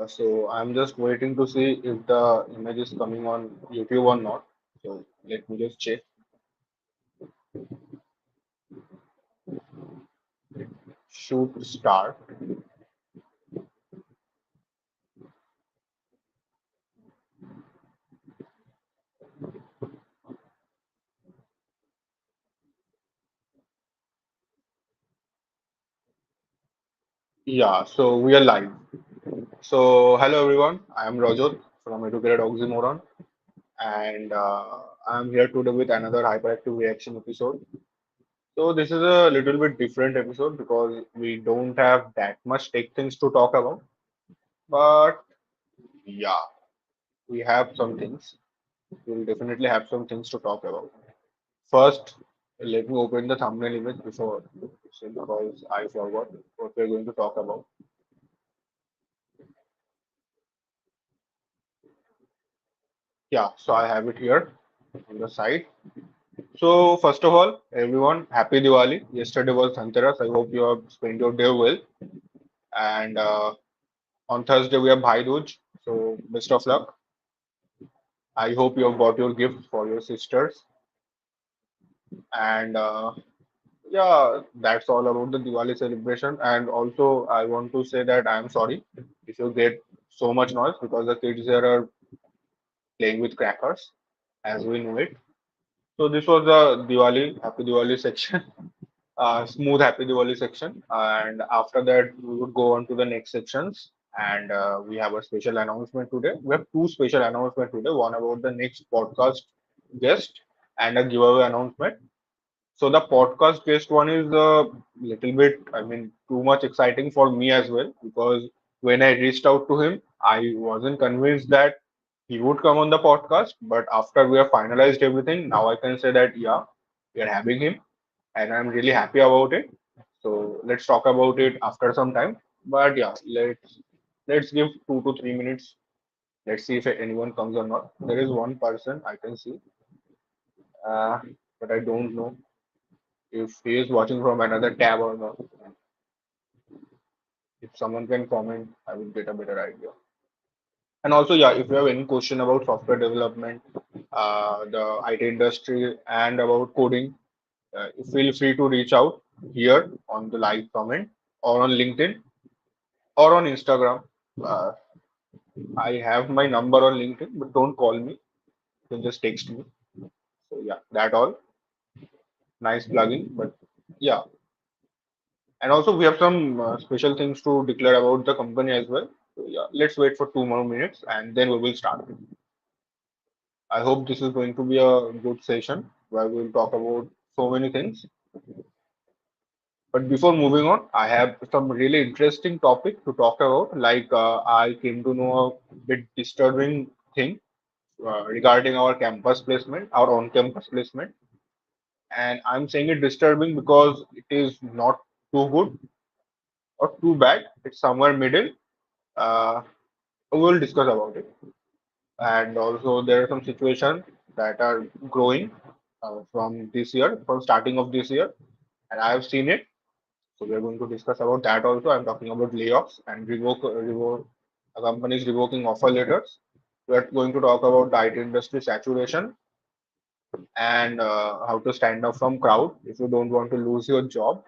So I'm just waiting to see if the image is coming on YouTube or not. So let me just check. Shoot start. Yeah, so we are live. So hello everyone, I am Rajat from Educated Oxymoron, and I'm here today with another hyperactive reaction episode. So this is a little bit different episode because we don't have that much tech things to talk about, but yeah, we have some things. We'll definitely have some things to talk about. First, let me open the thumbnail image before because I forgot what we're going to talk about. Yeah, so I have it here on the side. So first of all, everyone, happy Diwali. Yesterday was Dhanteras. I hope you have spent your day well. And on Thursday we have Bhai Dooj. So best of luck. I hope you have got your gift for your sisters. And yeah, that's all about the Diwali celebration. And also, I want to say that I am sorry if you get so much noise because the kids here are playing with crackers, as we know it. So this was the Diwali, Happy Diwali section, smooth Happy Diwali section, and after that we would go on to the next sections. And we have a special announcement today. We have two special announcements today. One about the next podcast guest and a giveaway announcement. So the podcast guest one is a little bit, I mean, too much exciting for me as well because when I reached out to him, I wasn't convinced that he would come on the podcast. But after we have finalized everything, now I can say that yeah, we are having him, and I'm really happy about it. So let's talk about it after some time. But yeah, let's give 2 to 3 minutes. Let's see if anyone comes or not. There is one person I can see, uh, but I don't know if he is watching from another tab or not. If someone can comment, I will get a better idea. And also, yeah, if you have any question about software development, the IT industry, and about coding, feel free to reach out here on the live comment or on LinkedIn or on Instagram. Uh, I have my number on LinkedIn, but don't call me. You can just text me. So yeah, that all. Nice plugging, but yeah. And also, we have some special things to declare about the company as well. So, yeah, let's wait for 2 more minutes and then we will start. I hope this is going to be a good session where we'll talk about so many things. But before moving on, I have some really interesting topic to talk about. Like I came to know a bit disturbing thing regarding our campus placement, our on-campus placement, and I'm saying it disturbing because it is not too good or too bad. It's somewhere middle. Uh, we'll discuss about it. And also there are some situations that are growing from this year, from starting of this year, and I have seen it. So we are going to discuss about that also. I'm talking about layoffs and revoke companies revoking offer letters. We are going to talk about the IT industry saturation and how to stand up from crowd if you don't want to lose your job.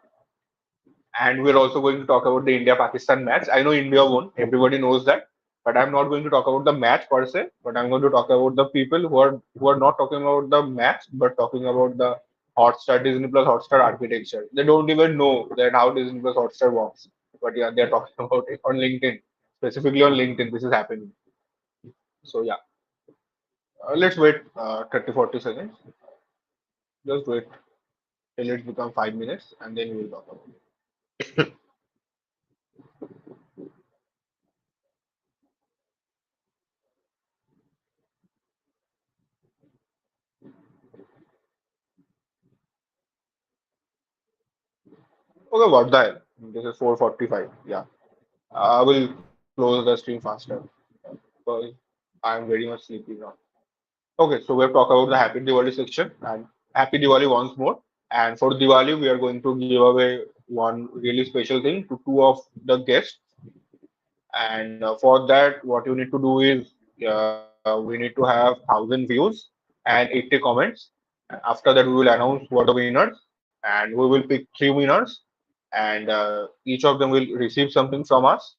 And we're also going to talk about the India-Pakistan match. I know India won, everybody knows that, but I'm not going to talk about the match per se. But I'm going to talk about the people who are not talking about the match, but talking about the Hotstar Disney Plus Hotstar architecture. They don't even know that how Disney Plus Hotstar works. But yeah, they're talking about it on LinkedIn, specifically on LinkedIn. This is happening. So yeah, let's wait 30 40 seconds. Just wait till it become 5 minutes, and then we will talk about it. Okay, what the hell? This is 4:45. Yeah. I will close the stream faster because I'm very much sleepy now. Okay, so we have talked about the Happy Diwali section and Happy Diwali once more. And for Diwali, we are going to give away one really special thing to two of the guests. And for that, what you need to do is we need to have 1,000 views and 80 comments. After that, we will announce who are the winners, and we will pick three winners, and each of them will receive something from us.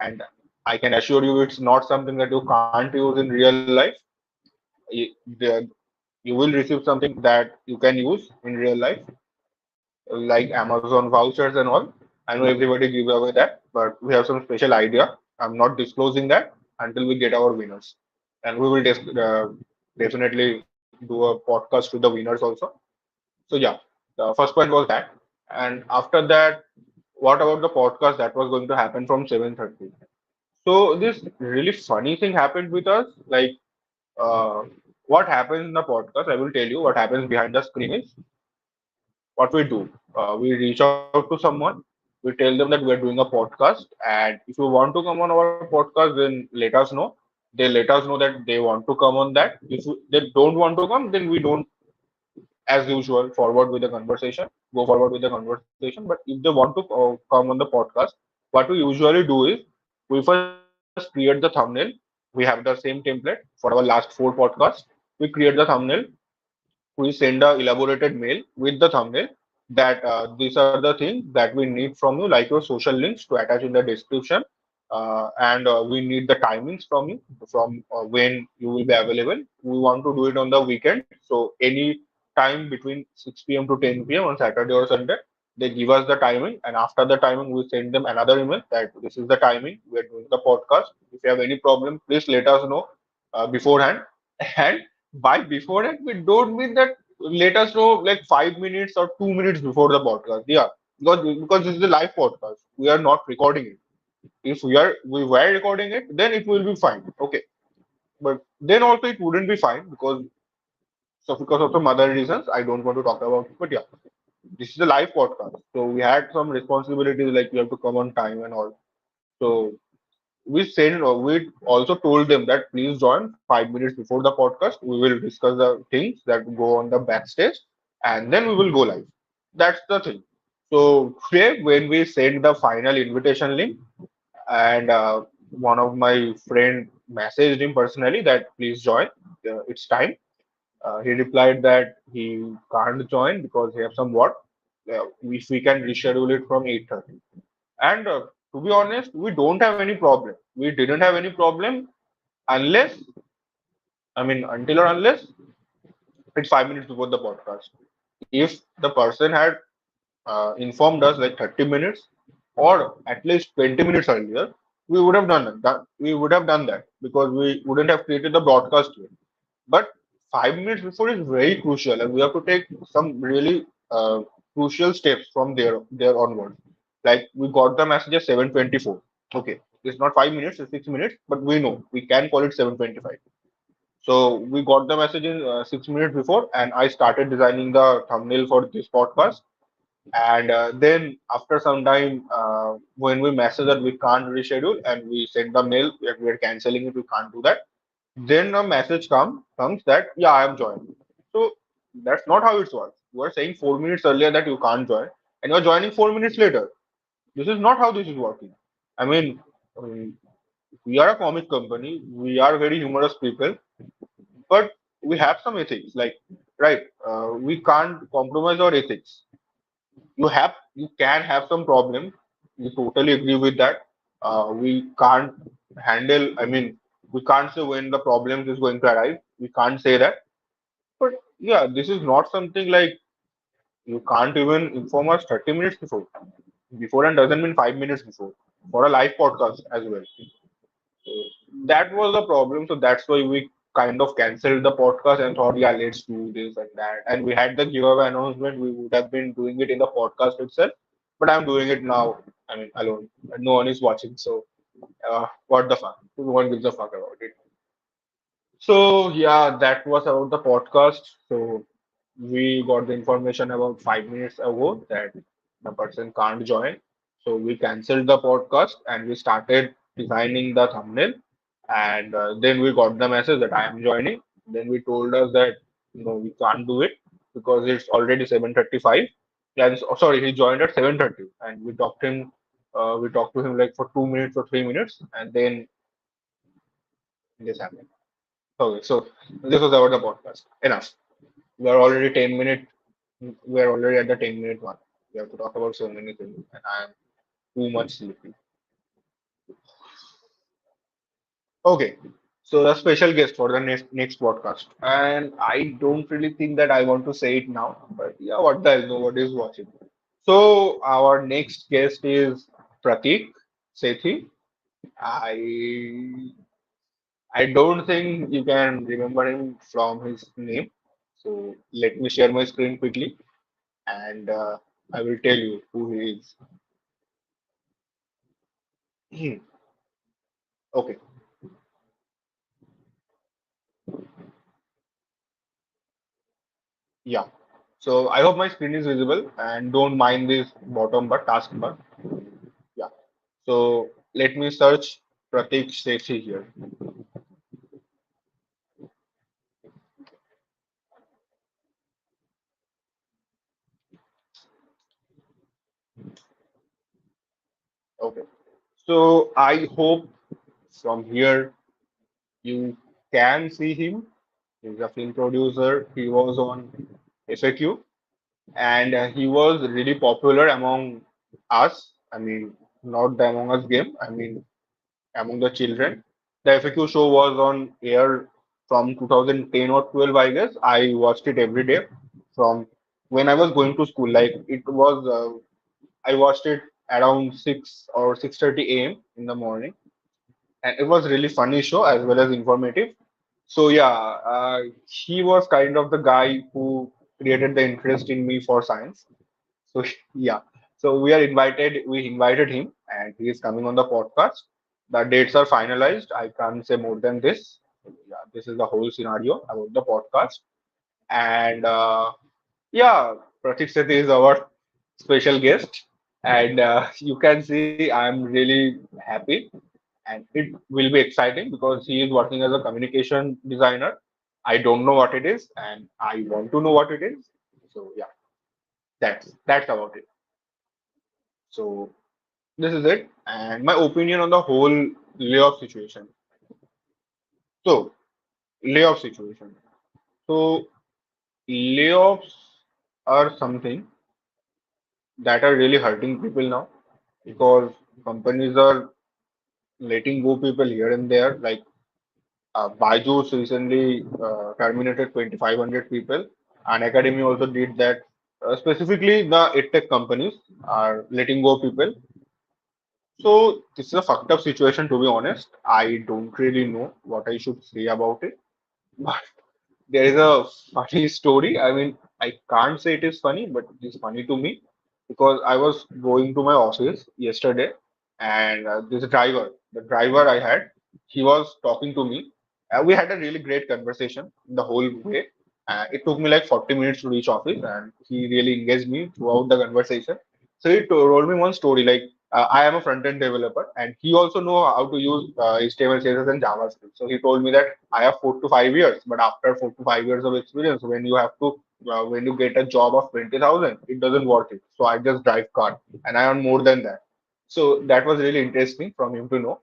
And I can assure you, it's not something that you can't use in real life. You will receive something that you can use in real life, like Amazon vouchers and all. I know everybody gives away that, but we have some special idea. I'm not disclosing that until we get our winners, and we will definitely do a podcast with the winners also. So yeah, the first point was that, and after that, what about the podcast that was going to happen from 7:30? So this really funny thing happened with us. Like, uh, what happens in the podcast? I will tell you what happens behind the screen is what we do. We reach out to someone, we tell them that we are doing a podcast, and if you want to come on our podcast, then let us know. They let us know that they want to come on that. If they don't want to come, then we don't, as usual, forward with the conversation, go forward with the conversation. But if they want to come on the podcast, what we usually do is we first create the thumbnail. We have the same template for our last four podcasts. We create the thumbnail, we send a elaborated mail with the thumbnail that these are the things that we need from you, like your social links to attach in the description, and we need the timings from you, from when you will be available. We want to do it on the weekend, so any time between 6 p.m. to 10 p.m. on Saturday or Sunday. They give us the timing, and after the timing, we send them another email that this is the timing we are doing the podcast. If you have any problem, please let us know beforehand. And by beforehand, we don't mean that let us know like 5 minutes or 2 minutes before the podcast. Yeah, because this is a live podcast. We are not recording it. If we were recording it, then it will be fine. Okay, but then also it wouldn't be fine because of some other reasons I don't want to talk about. But yeah, this is a live podcast, so we had some responsibilities like we have to come on time and all. So we also told them that please join 5 minutes before the podcast. We will discuss the things that go on the backstage, and then we will go live. That's the thing. So today, when we send the final invitation link, and one of my friend messaged him personally that please join, it's time. He replied that he can't join because he has some work. If we can reschedule it from 8:30. And to be honest, we don't have any problem. We didn't have any problem unless, I mean, until or unless it's 5 minutes before the podcast. If the person had informed us like 30 minutes or at least 20 minutes earlier, we would have done we would have done that because we wouldn't have created the broadcast yet. But 5 minutes before is very crucial, and we have to take some really crucial steps from there onwards. Like we got the message at 7:24. Okay, it's not 5 minutes, it's 6 minutes, but we know we can call it 7:25. So we got the message in 6 minutes before, and I started designing the thumbnail for this podcast. And then after some time, when we message that we can't reschedule, and we send the mail that we are canceling it, we can't do that. Then a message comes that yeah, I am joining. So that's not how it works. You are saying 4 minutes earlier that you can't join, and you are joining 4 minutes later. This is not how this is working. I mean, um, we are a comic company. We are very humorous people, but we have some ethics. Like, right? We can't compromise our ethics. You can have some problems. We totally agree with that. We can't handle. I mean, we can't say when the problems is going to arrive. We can't say that. But yeah, this is not something like you can't even inform us 30 minutes before. Beforehand doesn't mean 5 minutes before for a live podcast as well. So that was the problem. So that's why we kind of canceled the podcast and thought, yeah, let's do this and that. And we had the giveaway announcement. We would have been doing it in the podcast itself, but I'm doing it now. I mean, alone. No one is watching. So what the fuck? No one gives a fuck about it. So yeah, that was about the podcast. So we got the information about 5 minutes ago that the person can't join. So we canceled the podcast and we started designing the thumbnail. And then we got the message that I am joining. Then we told us that no, we can't do it because it's already 7:35. And sorry, he joined at 7:30, and we talked him. We talked to him like for 2 minutes or 3 minutes, and then this happened. Okay, so this was about the podcast. Enough. We are already 10 minutes. We are already at the 10-minute one. We have to talk about so many things, and I am too much sleepy. Okay, so the special guest for the next podcast, and I don't really think that I want to say it now, but yeah, what the hell, nobody is watching. So our next guest is Pratik Sethi. I don't think you can remember him from his name. So let me share my screen quickly, and I will tell you who he is. Okay, yeah. So I hope my screen is visible, and don't mind this bottom bar taskbar. Yeah. So let me search Pratik Sethi here. Okay. So I hope from here you can see him. He's a film producer. He was on FAQ, and he was really popular among us. I mean, not the Among Us game. I mean, among the children. The FAQ show was on air from 2010 or 12, I guess. I watched it every day from when I was going to school. Like it was, I watched it around 6 or 6:30 a.m. in the morning, and it was really funny show as well as informative. So yeah, he was kind of the guy who created the interest in me for science. So yeah, so we invited him, and he is coming on the podcast. The dates are finalized. I can't say more than this. So, yeah, this is the whole scenario about the podcast. And yeah, Pratik Sethi is our special guest, and you can see I'm really happy, and it will be exciting because he is working as a communication designer. I don't know what it is, and I want to know what it is. So yeah, that's about it. So this is it, and my opinion on the whole layoff situation. So, layoff situation. So, layoffs are something that are really hurting people now because companies are letting go people here and there. Like Byju's recently terminated 2,500 people, and Academy also did that. Specifically, the edtech companies are letting go people. So this is a fucked up situation, to be honest. I don't really know what I should say about it. But there is a funny story. I mean, I can't say it is funny, but it is funny to me because I was going to my office yesterday, and this driver, the driver I had, he was talking to me. We had a really great conversation the whole way. It took me like 40 minutes to reach office, and he really engaged me throughout the conversation. So he told me one story like I am a front-end developer, and he also know how to use HTML, CSS, and JavaScript. So he told me that I have 4 to 5 years, but after 4 to 5 years of experience, when you get a job of 20,000, it doesn't worth it. So I just drive car, and I earn more than that. So that was really interesting from him to know.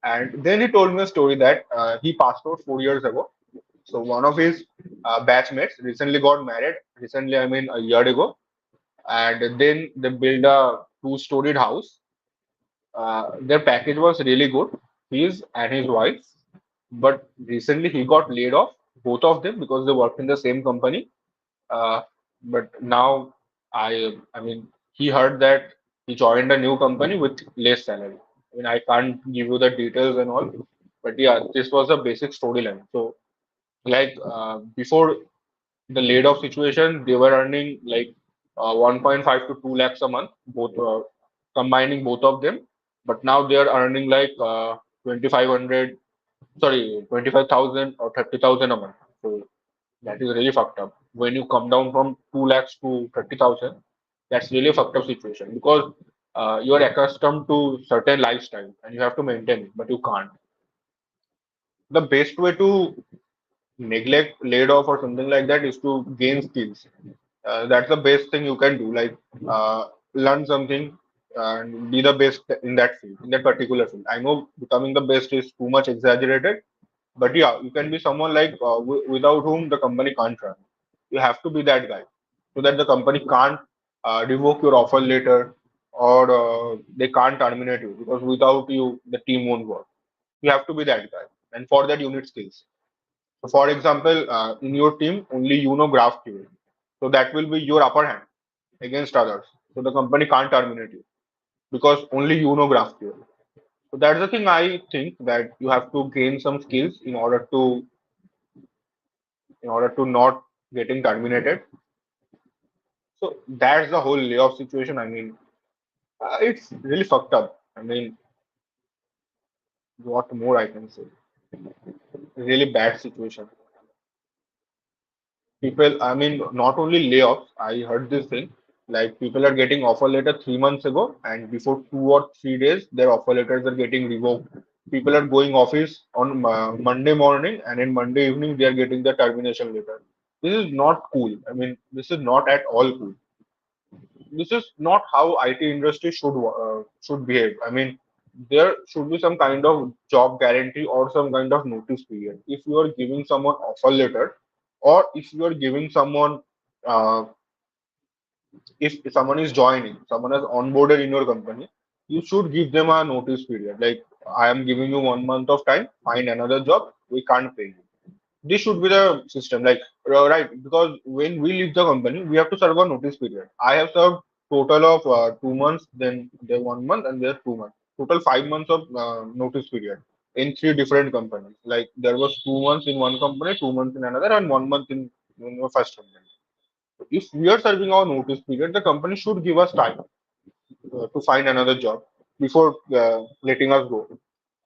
And then he told me a story that he passed out 4 years ago. So one of his batchmates recently got married. Recently, I mean a year ago, and then they built a two-storied house. Their package was really good, his and his wife. But recently he got laid off, both of them, because they worked in the same company. Uh, but now I mean, he heard that he joined a new company with less salary. I mean, I can't give you the details and all, but yeah, this was a basic storyline. So, like before the laid off situation, they were earning like 1.5 to 2 lakhs a month, both combining both of them. But now they are earning like 2,500, sorry, 25,000 or 30,000 a month. So that is really fucked up. When you come down from 2 lakhs to 30,000, that's really a fucked up situation because you are accustomed to certain lifestyle and you have to maintain it, but you can't. The best way to neglect laid off or something like that is to gain skills. That's the best thing you can do. Like learn something, and be the best in that field, in that particular field. I know becoming the best is too much exaggerated, but yeah, you can be someone like without whom the company can't run. You have to be that guy so that the company can't revoke your offer letter or they can't terminate you because without you, the team won't work. You have to be that guy. And for that, you need skills. So for example, in your team, only you know GraphQL. So that will be your upper hand against others. So the company can't terminate you because only you know GraphQL. So that's the thing I think that you have to gain some skills in order to not getting terminated. So that's the whole layoff situation. I mean, it's really fucked up. I mean, what more I can say? Really bad situation. People, I mean, not only layoffs. I heard this thing like people are getting offer letter 3 months ago, and before 2 or 3 days, their offer letters are getting revoked. People are going office on Monday morning, and in Monday evening, they are getting the termination letter. This is not cool. I mean, this is not at all cool. This is not how IT industry should behave. I mean, there should be some kind of job guarantee or some kind of notice period. If you are giving someone offer letter, or if you are giving someone, if someone is joining, someone has onboarded in your company, you should give them a notice period. Like, I am giving you 1 month of time, find another job. We can't pay you. This should be the system, like right? Because when we leave the company, we have to serve a notice period. I have served total of 2 months, then there 1 month, and there 2 months. Total 5 months of notice period in three different companies. Like there was 2 months in one company, 2 months in another, and 1 month in the first company. If we are serving our notice period, the company should give us time to find another job before letting us go.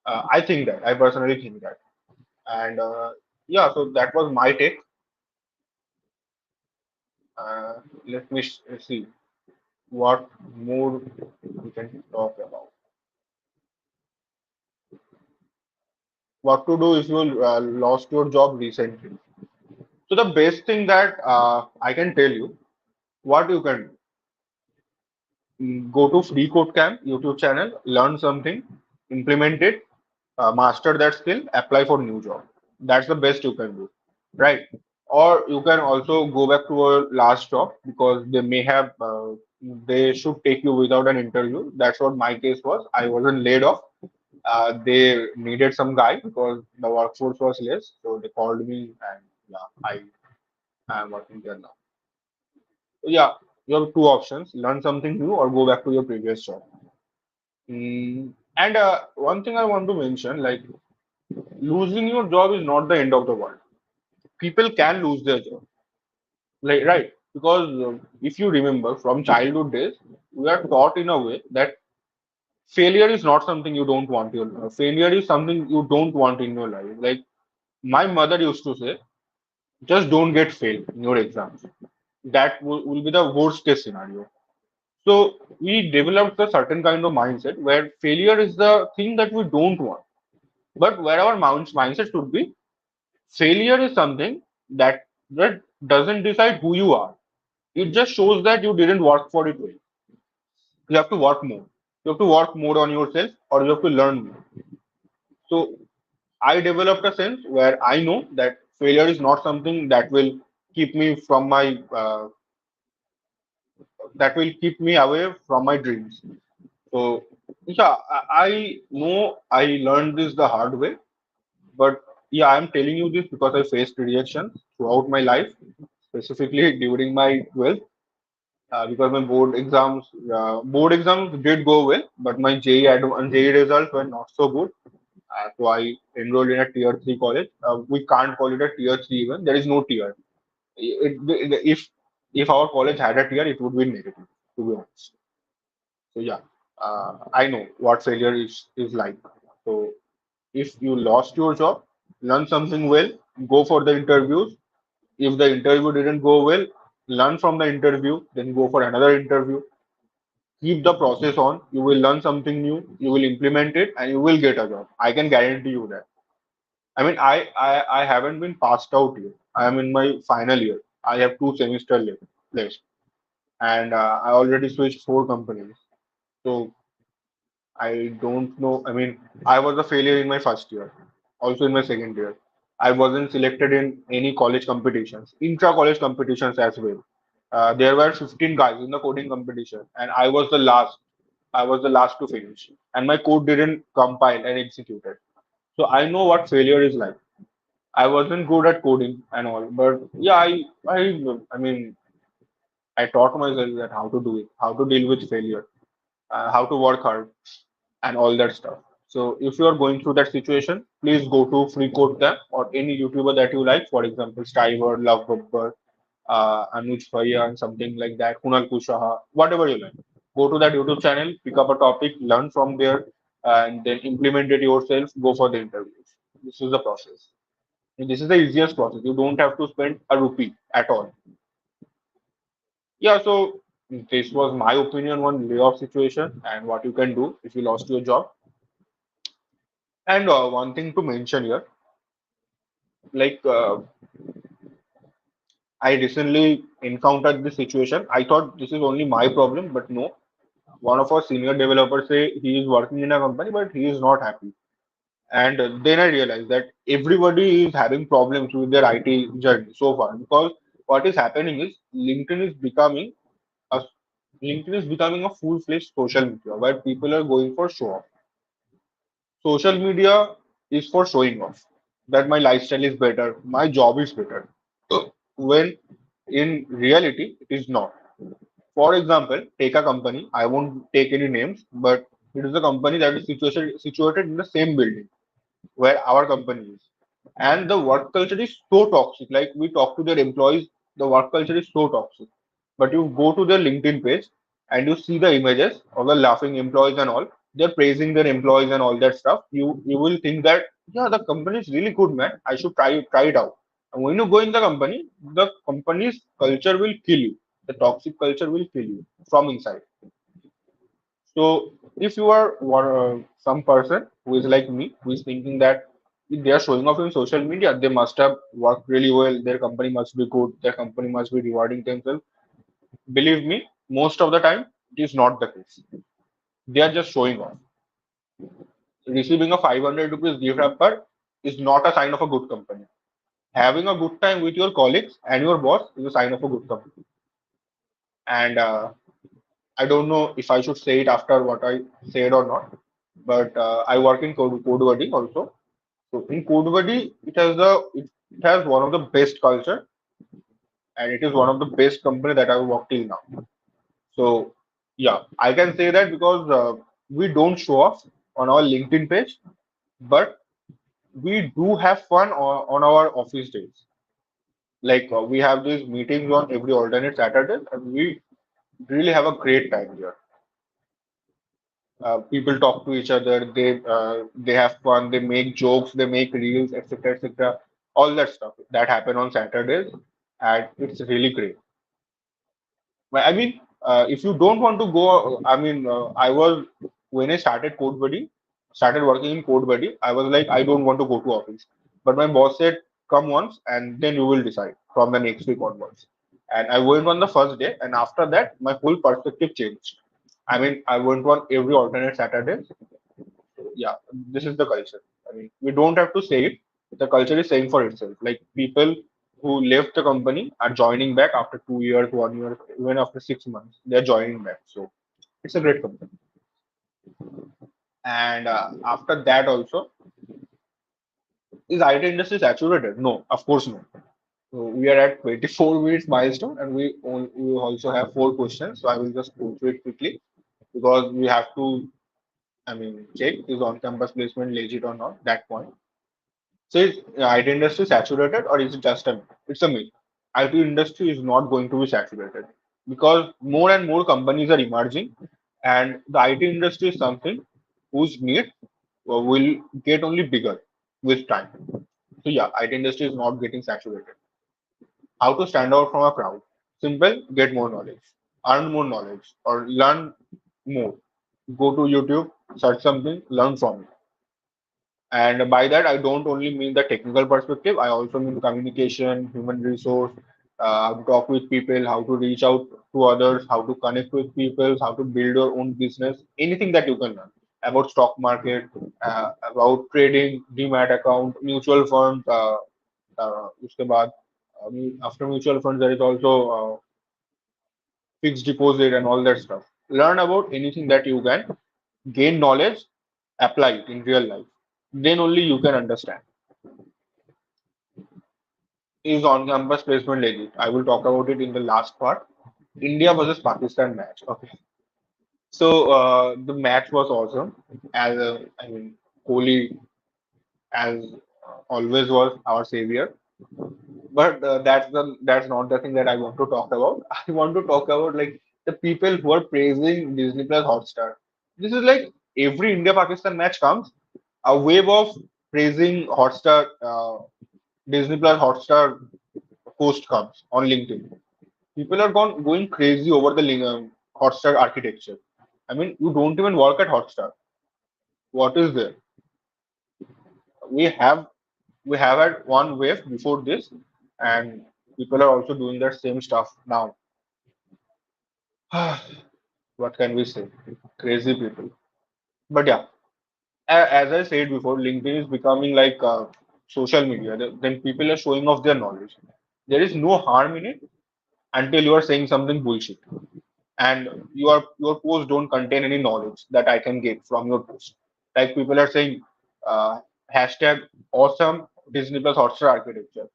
I think that. I personally think that. And yeah, so that was my take. Let me see what more we can talk about. What to do if you lost your job recently? So the best thing that I can tell you, what you can do, go to Free Code Camp YouTube channel, learn something, implement it, master that skill, apply for new job. That's the best you can do, right? Or you can also go back to your last job because they should take you without an interview. That's what my case was. I wasn't laid off. They needed some guy because the workforce was less, so they called me, and yeah, I am working there now. So yeah, you have two options: learn something new or go back to your previous job. And one thing I want to mention, like losing your job is not the end of the world. People can lose their job, like right? Because if you remember from childhood days, we are taught in a way that failure is not something you don't want your failure is something you don't want in your life. Like my mother used to say, just don't get failed in your exams. That will be the worst case scenario. So we developed a certain kind of mindset where failure is the thing that we don't want. But where our mindset should be, failure is something that doesn't decide who you are. It just shows that you didn't work for it well. You have to work more. You have to work more on yourself, or you have to learn more. So I developed a sense where I know that failure is not something keep me from my that will keep me away from my dreams. So yeah, I know I learned this the hard way, but yeah, I'm telling you this because I faced rejection throughout my life, specifically during my 12th. Because my board exams did go well, but my JEE results were not so good. So I enrolled in a tier three college. We can't call it a tier three even. There is no tier. If our college had a tier, it would be negative. To be honest. So yeah, I know what failure is like. So if you lost your job, learn something well. Go for the interviews. If the interview didn't go well, learn from the interview. Then go for another interview. Keep the process on. You will learn something new. You will implement it, and you will get a job. I can guarantee you that. I mean, I haven't been passed out yet. I am in my final year. I have 2 semesters left, and I already switched 4 companies. So I don't know. I mean, I was a failure in my first year, also in my second year. I wasn't selected in any college competitions, intra-college competitions as well. There were 15 guys in the coding competition, and I was the last. I was the last to finish, and my code didn't compile and execute it. So I know what failure is like. I wasn't good at coding and all, but yeah, I mean, I taught myself that how to do it, how to deal with failure, how to work hard, and all that stuff. So if you are going through that situation, please go to Free Code Camp or any YouTuber that you like. For example, Stiver, Love Bubber, Anuj Bhaiya, and something like that, Kunal Kushaha, whatever you like. Go to that YouTube channel, pick up a topic, learn from there, and then implement it yourself. Go for the interviews. This is the process. And this is the easiest process. You don't have to spend a rupee at all. Yeah, so this was my opinion on layoff situation and what you can do if you lost your job. And one thing to mention here, like I recently encountered this situation. I thought this is only my problem, but no. One of our senior developers say he is working in a company, but he is not happy. And then I realized that everybody is having problems with their IT journey so far because what is happening is a LinkedIn is becoming a full-fledged social media where people are going for show off. Social media is for showing off that my lifestyle is better, my job is better. When in reality, it is not. For example, take a company, I won't take any names, but it is a company that is situated in the same building where our company is. And the work culture is so toxic. Like we talk to their employees, the work culture is so toxic. But you go to their LinkedIn page and you see the images of the laughing employees and all. They're praising their employees and all that stuff. You will think that yeah, the company is really good, man. I should try it out. And when you go in the company's culture will kill you. The toxic culture will kill you from inside. So if you are some person who is like me, who is thinking that if they are showing off in social media, they must have worked really well. Their company must be good. Their company must be rewarding themselves. Believe me, most of the time it is not the case. They are just showing off. Receiving a 500 rupees gift hamper is not a sign of a good company. Having a good time with your colleagues and your boss is a sign of a good company. And I don't know if I should say it after what I said or not, but I work in code also. So in Kodvadi, it has one of the best culture, and it is one of the best company that I've worked till now. So yeah, I can say that because we don't show off on our LinkedIn page, but we do have fun on our office days. Like we have these meetings on every alternate Saturday, and we really have a great time here. People talk to each other, they have fun, they make jokes, they make reels, etc., etc. All that stuff that happen on Saturdays, and it's really great. But I mean, if you don't want to go, I mean, I was when I started started working in Code Buddy, I was like, I don't want to go to office. But my boss said, come once, and then you will decide from the next week onwards. And I went on the first day, and after that, my whole perspective changed. I mean, I went on every alternate Saturday. Yeah, this is the culture. I mean, we don't have to say it. The culture is saying for itself. Like people who left the company are joining back after 2 years, 1 year, even after 6 months, they're joining back. So it's a great company. And after that also, is IT industry saturated? No, of course no. So we are at 24 minutes milestone, and we also have 4 questions. So I will just go through it quickly because we have to, I mean, check is on-campus placement legit or not. That point. So is IT industry saturated or is it just a myth? It's a myth. IT industry is not going to be saturated because more and more companies are emerging, and the IT industry is something whose need will get only bigger with time. So yeah, IT industry is not getting saturated. How to stand out from a crowd? Simple, get more knowledge, earn more knowledge, or learn more. Go to YouTube, search something, learn from it. And by that, I don't only mean the technical perspective, I also mean communication, human resource, how to talk with people, how to reach out to others, how to connect with people, how to build your own business, anything that you can learn about stock market, about trading, demat account, mutual funds. उसके बाद after mutual funds there is also fixed deposit and all that stuff. Learn about anything that you can gain knowledge, apply it in real life. Then only you can understand. Is on-campus placement legit? I will talk about it in the last part. India versus Pakistan match. Okay. So the match was awesome. I mean, Kohli, as always, was our savior. But that's not the thing that I want to talk about. I want to talk about like the people who are praising Disney Plus Hotstar. This is like every India Pakistan match comes, a wave of praising Hotstar, Disney Plus Hotstar post comes on LinkedIn. People are going crazy over the Hotstar architecture. I mean, you don't even work at Hotstar. What is there? We have we have had one wave before this, and people are also doing that same stuff now. What can we say? Crazy people. But yeah, as I said before, LinkedIn is becoming like social media. Then people are showing off their knowledge. There is no harm in it until you are saying something bullshit, and your post don't contain any knowledge that I can get from your post. Like people are saying, uh, hashtag awesome Disney Plus Hotstar architecture.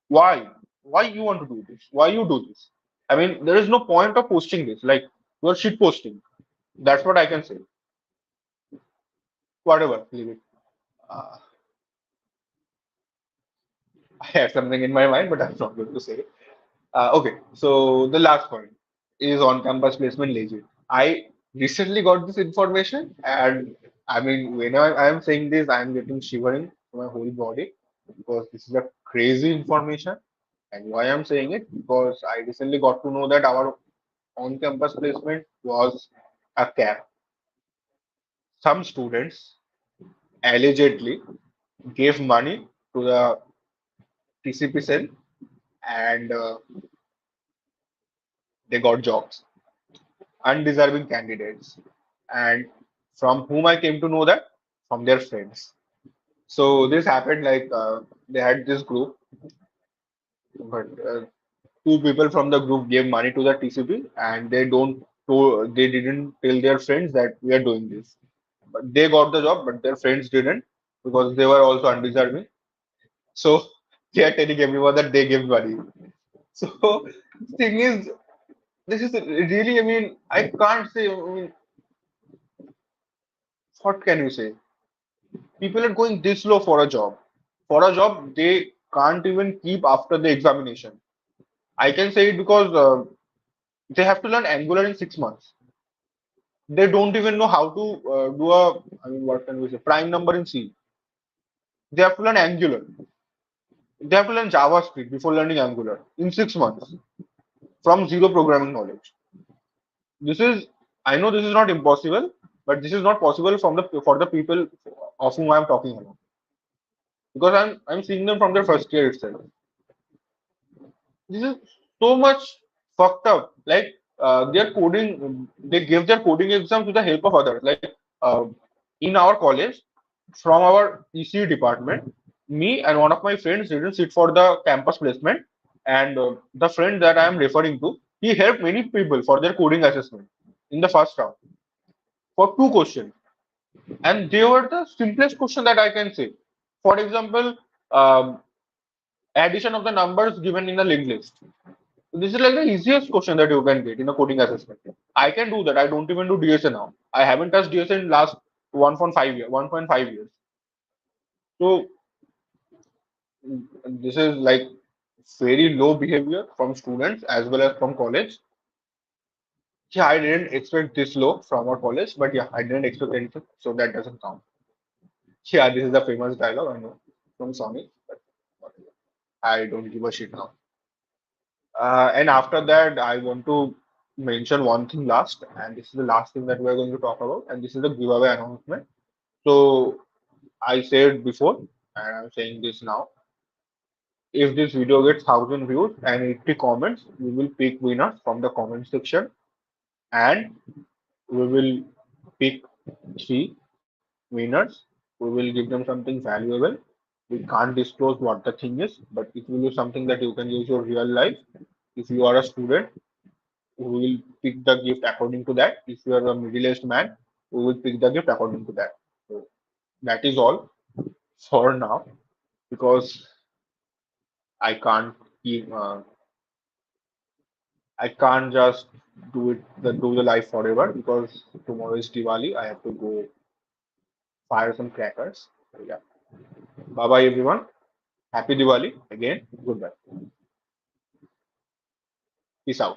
Why? Why you want to do this? Why you do this? I mean, there is no point of posting this. Like you are shit posting. That's what I can say. Whatever, leave it. Uh, I had something in my mind, but I'm not going to say it. Okay, so the last point is on-campus placement legit. I recently got this information, and I mean, when I am saying this, I am getting shivering to my whole body because this is a crazy information. And why I'm saying it? Because I recently got to know that our on-campus placement was a cap. Some students allegedly gave money to the TCP cell and they got jobs, undeserving candidates. And from whom I came to know that? From their friends. So this happened like they had this group, but two people from the group gave money to the TCP and they didn't tell their friends that we are doing this. But they got the job, but their friends didn't because they were also undeserving. So they are telling everyone that they give money. So the thing is, this is really, I mean, I can't say, I mean, what can you say? People are going this low for a job. For a job, they can't even keep after the examination. I can say it because they have to learn Angular in 6 months. They don't even know how to do I mean, what can we say, prime number in C. They have to learn Angular. They have to learn JavaScript before learning Angular in 6 months from zero programming knowledge. This is, I know this is not impossible, but this is not possible from the for the people of whom I'm talking about because I'm seeing them from their first year itself. This is so much fucked up. Like their coding, they give their coding exams with the help of others. Like uh, in our college, from our ECE department, me and one of my friends didn't sit for the campus placement, and the friend that I am referring to, he helped many people for their coding assessment in the first round for two questions, and they were the simplest question that I can say. For example, addition of the numbers given in the linked list. This is like the easiest question that you can get in a coding assessment. I can do that. I don't even do DSA now. I haven't touched DSA in last 1.5 years. So this is like very low behavior from students as well as from college. Yeah, I didn't expect this low from our college, but yeah, I didn't expect anything, so that doesn't count. Yeah, this is the famous dialogue I know from Sony, but whatever. I don't give a shit now. And after that, I want to mention one thing last, and this is the last thing that we're going to talk about, and this is the giveaway announcement. So I said before, and I'm saying this now. If this video gets 1,000 views and 80 comments, we will pick winners from the comment section, and we will pick three winners. We will give them something valuable. We can't disclose what the thing is, but it will be something that you can use your real life. If you are a student, we will pick the gift according to that. If you are a middle-aged man, we will pick the gift according to that. So that is all for now, because I can't keep, I can't just do the life forever, because tomorrow is Diwali. I have to go fire some crackers. So yeah. Bye bye everyone. Happy Diwali again. Goodbye. Peace out.